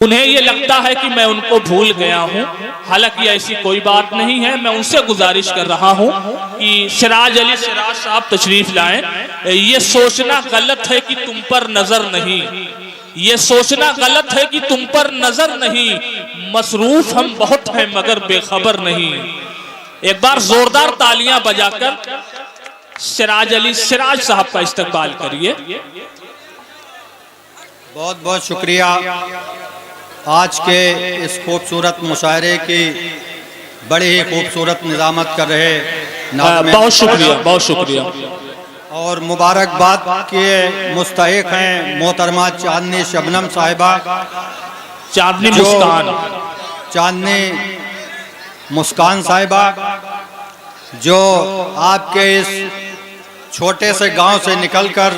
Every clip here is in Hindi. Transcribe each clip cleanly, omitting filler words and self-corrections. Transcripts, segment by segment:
उन्हें ये लगता है कि मैं उनको भूल गया हूँ, हालांकि ऐसी कोई बात नहीं है। मैं उनसे गुजारिश कर रहा हूँ कि सिराज अली सिराज साहब तशरीफ लाएं। ये सोचना गलत है कि तुम पर नजर नहीं, ये सोचना गलत है कि तुम पर नजर नहीं, मसरूफ हम बहुत हैं मगर बेखबर नहीं। एक बार जोरदार तालियां बजाकर सिराज अली सिराज साहब का इस्तकबाल करिए। बहुत बहुत शुक्रिया आज के इस खूबसूरत मुशायरे की बड़ी ही खूबसूरत निज़ामत कर रहे बहुत शुक्रिया, बहुत शुक्रिया। और मुबारकबाद के मुस्तहिक हैं मोहतरमा चांदनी शबनम साहिबा, चांदनी मुस्कान, चांदनी मुस्कान साहिबा, जो आपके इस छोटे से गांव से निकलकर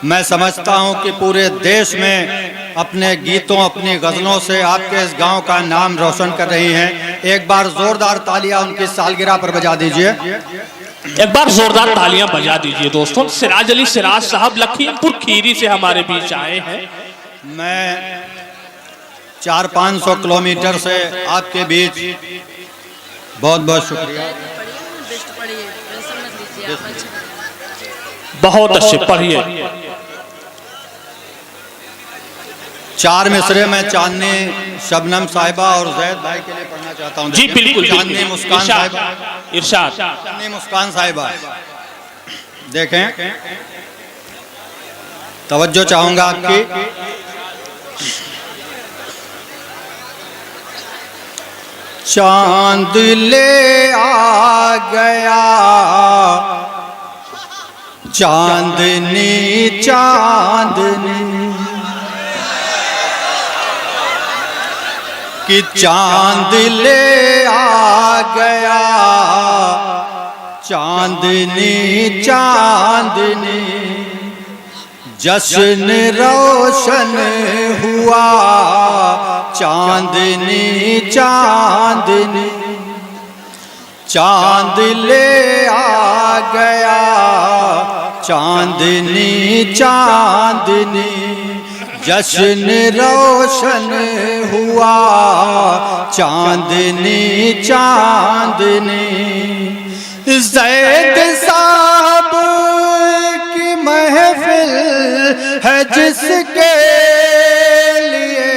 मैं समझता हूं कि पूरे देश में अपने गीतों अपनी गज़लों से आपके इस गांव का नाम रोशन कर रही हैं। एक बार जोरदार तालियां उनकी सालगिरह पर बजा दीजिए। एक बार जोरदार तालियां बजा दीजिए दोस्तों। सिराज अली सिराज साहब लखीमपुर खीरी से हमारे बीच आए हैं। मैं 400-500 किलोमीटर से आपके बीच, बहुत बहुत शुक्रिया। बहुत अच्छे, पढ़िए। 4 मिसरे में चांदनी शबनम साहिबा और जैद भाई के लिए पढ़ना चाहता हूँ। जी बिल्कुल। चांदनी मुस्कान साहिबा, इरशाद। चांदनी मुस्कान साहिबा, देखें, तवज्जो चाहूंगा आपकी। चांद ले आ गया चांदनी चांदनी कि चांद ले आ गया चांदनी चांदनी, जश्न रोशन हुआ चांदनी चांदनी, चांद ले आ गया चांदनी चांदनी, जश्न रोशन हुआ चांदनी चांदनी। ज़ैद साहब की महफिल है जिसके लिए,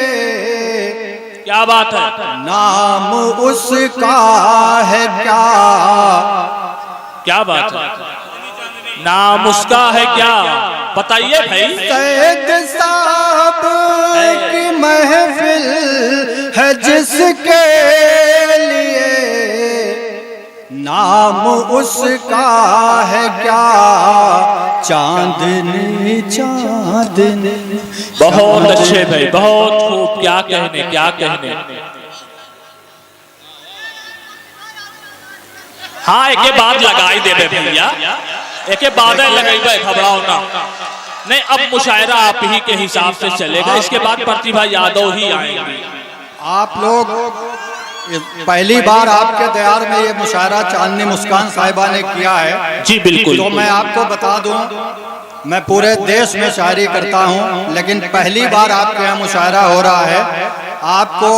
क्या बात है, नाम उसका है क्या बात है, नाम उसका है क्या, बताइए भाई। ज़ैद साहब की महफिल है जिसके लिए, नाम उसका है क्या, चांदनी चांदनी। बहुत अच्छे भाई, बहुत खूब, क्या कहने, क्या कहने। हाँ, एक बाद लगाई देवे भैया, एक बाद लगाई, घबराओ ना। नहीं, अब मुशायरा आप ही के हिसाब से चलेगा, इसके बाद प्रतिभा यादव ही आएंगी। आप लोग पहली बार आपके दयार में ये मुशायरा चांदनी मुस्कान साहिबा ने किया है। जी बिल्कुल। तो मैं आपको बता दूं, मैं पूरे देश में शायरी करता हूं, लेकिन पहली बार आपके यहाँ मुशायरा हो रहा है। आपको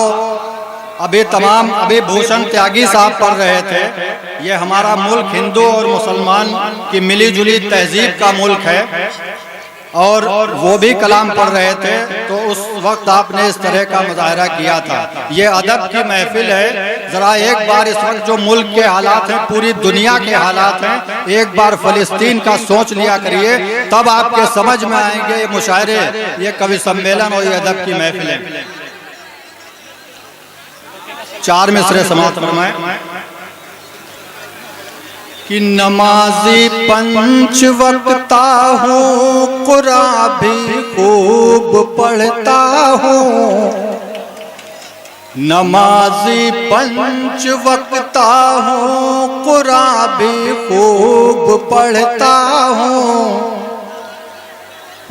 अभी भूषण त्यागी साहब पढ़ रहे थे। ये हमारा मुल्क हिंदू और मुसलमान की मिली जुली तहजीब का मुल्क है, और वो भी कलाम पढ़ रहे थे, तो उस वक्त आपने इस तरह का मुजाहरा किया था। ये अदब की महफिल है। जरा एक बार इस वक्त जो मुल्क के हालात हैं, पूरी दुनिया के हालात हैं, एक बार फिलिस्तीन का सोच लिया करिए, तब आपके समझ में आएंगे ये मुशायरे, ये कवि सम्मेलन और ये अदब की महफिल है। 4 मिसरे समाप्त फरमाएं कि नमाजी पंच वक्ता हूँ, कुरान भी खूब पढ़ता हूँ। नमाजी पंच वक्ता हूँ, कुरान भी खूब पढ़ता हूँ।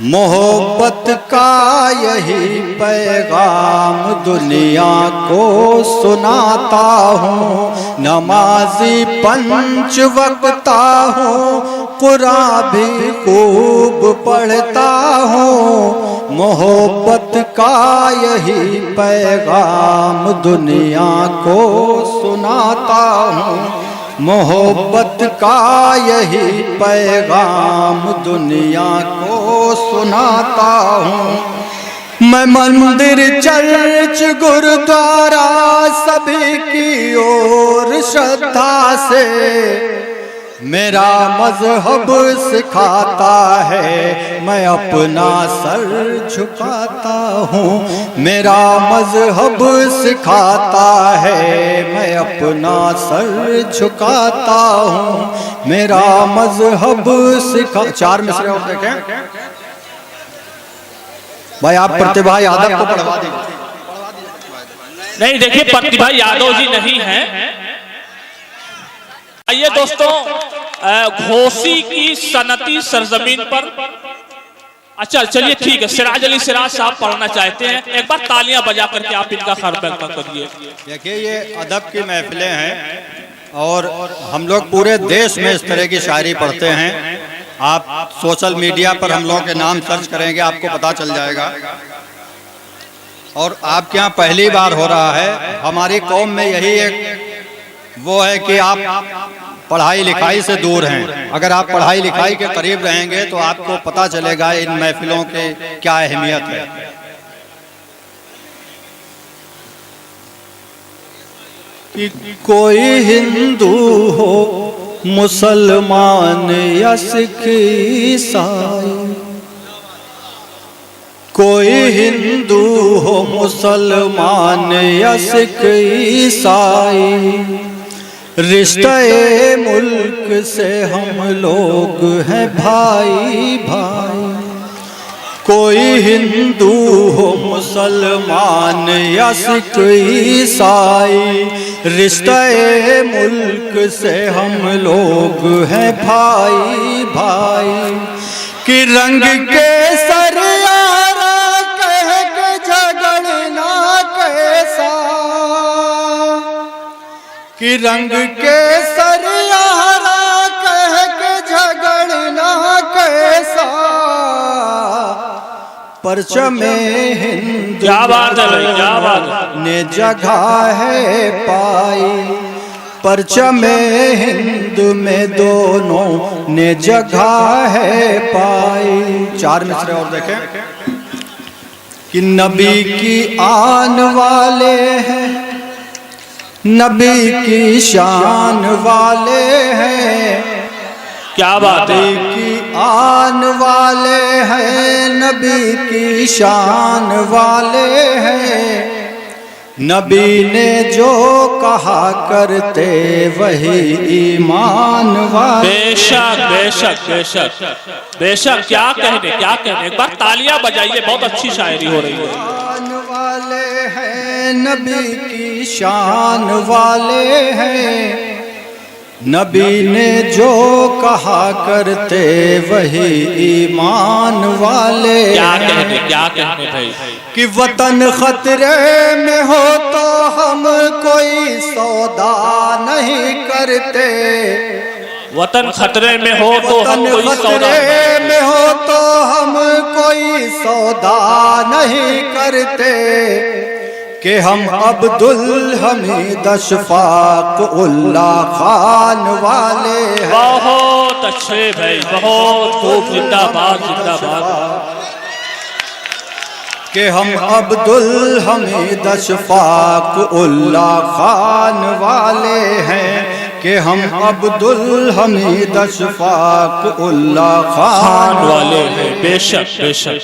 मोहब्बत का यही पैगाम दुनिया को सुनाता हूँ, नमाजी पंच वक्ता हूँ, कुरान भी खूब पढ़ता हूँ। मोहब्बत का यही पैगाम दुनिया को सुनाता हूँ, मोहब्बत का यही पैगाम दुनिया को सुनाता हूँ। मैं मंदिर चर्च गुरुद्वारा सभी की ओर श्रद्धा से, मेरा मजहब सिखाता है, मैं अपना सर झुकाता हूँ। मेरा मजहब सिखाता है, मैं अपना सर झुकाता हूँ। मेरा मजहब सिखा। 4 मिसरे और देखें भाई, आप प्रतिभा यादव को पढ़वा दीजिए। नहीं देखिए, प्रतिभा यादव जी नहीं है। आइए दोस्तों, घोसी की सनती सरजमीन पर, अच्छा चलिए ठीक है, सिराज अली सिराज साहब पढ़ना चाहते हैं, एक बार तालियां बजा करके आप इनका खैर करिए। देखिए, ये अदब की महफिलें हैं और हम लोग पूरे देश में इस तरह की शायरी पढ़ते हैं। आप सोशल मीडिया पर हम लोगों के नाम सर्च करेंगे, आपको पता चल जाएगा। और आपके यहाँ पहली बार हो रहा है। हमारी कौम में यही एक वो है कि आप पढ़ाई लिखाई से दूर हैं। अगर आप पढ़ाई लिखाई के करीब रहेंगे तो आपको पता चलेगा इन महफिलों की क्या अहमियत है। कि कोई हिंदू हो, मुसलमान या सिख ईसाई, कोई हिंदू हो, मुसलमान या सिख ईसाई, रिश्ते मुल्क से हम लोग हैं भाई भाई। कोई हिंदू हो, मुसलमान या सिख ईसाई, रिश्ते मुल्क से हम लोग हैं भाई भाई। कि रंग के सर यारा कह के झगड़ना कैसा, कि रंग के सर यारा कह के झगड़ना कैसा, परचमे हिंद क्या बात है भाई, क्या बात है। ने जगह है पाई, परचमे हिंद में दोनों ने जगह है पाई। 4 मिसरे और देखें। कि नबी की आन वाले हैं, नबी की शान वाले हैं, क्या बात है। नबी की आन वाले हैं, नबी की शान वाले हैं। नबी ने जो कहा करते वही ईमान वाले। बेशक बेशक बेशक बेशक, क्या कहने क्या कहने। एक बार तालियां बजाइए, बहुत अच्छी शायरी हो रही है। शान वाले हैं, नबी की शान वाले हैं। नबी ने जो कहा करते वही ईमान वाले। क्या कहने भाई। कि वतन खतरे में हो तो हम कोई सौदा नहीं करते, वतन खतरे में हो तो हम कोई सौदा में हो तो हम कोई सौदा नहीं करते। कि हम अब्दुल हमीद अशफाक उल्ला खान वाले हैं। बहुत अच्छे भाई, बहुत खूब, जिंदाबाद जिंदाबाद। कि हम अब्दुल हमीद अशफाक उल्ला खान वाले हैं। कि हम अब्दुल हमीद अशफाक उल्ला खान वाले हैं। बेशक बेशक।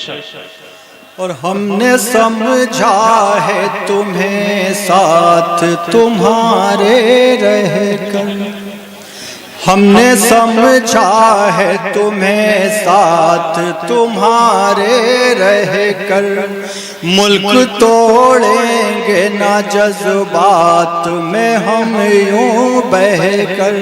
और हमने समझा है तुम्हें साथ तुम्हारे रहकर, हमने समझा है तुम्हें साथ तुम्हारे रहकर। मुल्क तोड़ेंगे ना जज्बात में हम यूं बहकर।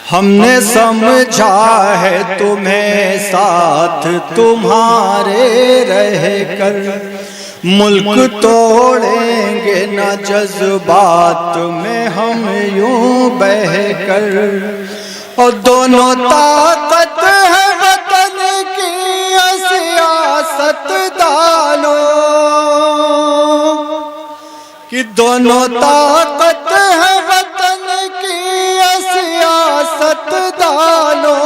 हमने समझा है तुम्हें साथ तुम्हारे रहकर। मुल्क तोड़ेंगे न जज्बात में हम यूं बहकर, और दोनों ताकत है वतन की सियासत दानो, कि दोनों ताकत है वतन की सियासत दानो।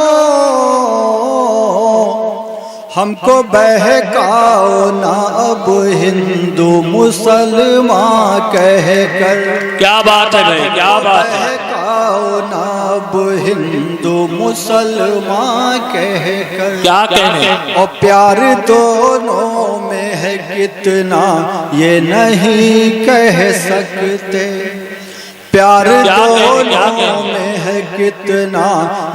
हमको बहकाओ ना अब हिंदू मुसलमान कहकर, क्या बात है भाई, क्या बात है। बहकाओ ना अब हिंदू मुसलमान कहकर, क्या कहने। और प्यार दोनों में है कितना ये नहीं कह सकते, प्यार दोनों में है कितना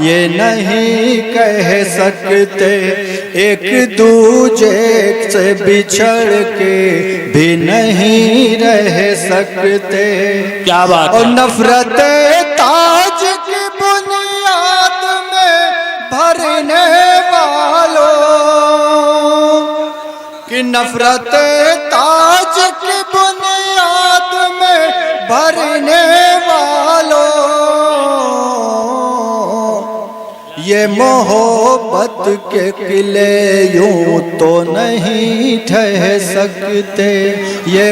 ये नहीं कह सकते, एक दूजे से बिछड़ के भी नहीं रह सकते। क्या बात है। और नफरत ताज की बुनियाद में भरने वालों, कि नफरत ताज की बुनियाद में भरने वालों, ये मोहब्बत के किले यूं तो नहीं ढह सकते, ये